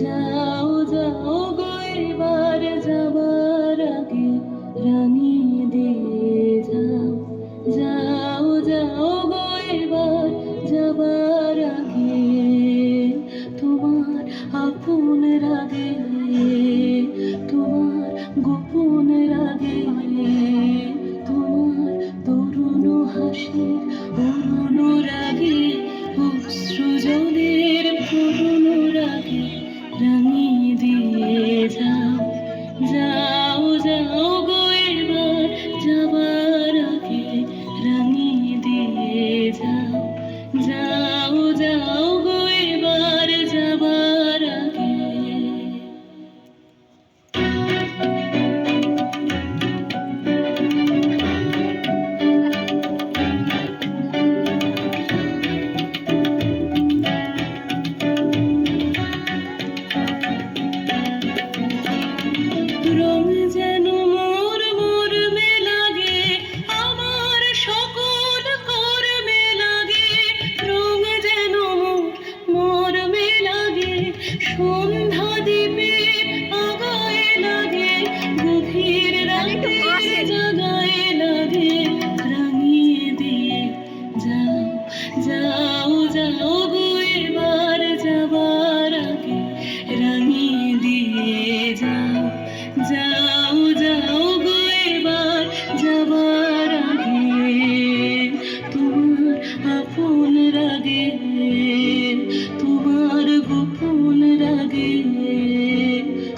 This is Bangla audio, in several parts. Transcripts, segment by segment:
যাও যাও গো এবার যাবার আগে রানী দিয়ে যাও, যাও যাও গো এবার যাবার আগে তোমার আপন রাগে, তোমার গোপন রাগে, তোমার তরুণ হাসির অরুণ রাগে, অশ্রু জলের করুণ রাগে রানী দিয়ে যাও, যাও যাও গো এবার যাবার আগে রানী দিয়ে যাও, যাও যাও গো এবার যাবার আগে। রং যেন মোর মর্মে লাগে, আমার সকল কর্মে লাগে, রং যেন মোর মর্মে লাগে, সন্ধ্যা দ্বীপে আগায় লাগে, গভীর রাতে জাগায় লাগে, রাঙিয়ে দিয়ে যাও, যাও যাও গো এবার যাবার আগে রাঙিয়ে দিয়ে যাও, যাও যাও গো এবার যাবার আগে তোমার আপন রাগে, তোমার গোপন রাগে,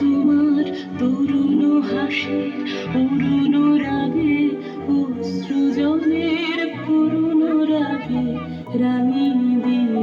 তোমার তরুণ হাসির অরুণ রাগে, অশ্রু জলের করুণ রাগে রানী দিয়ে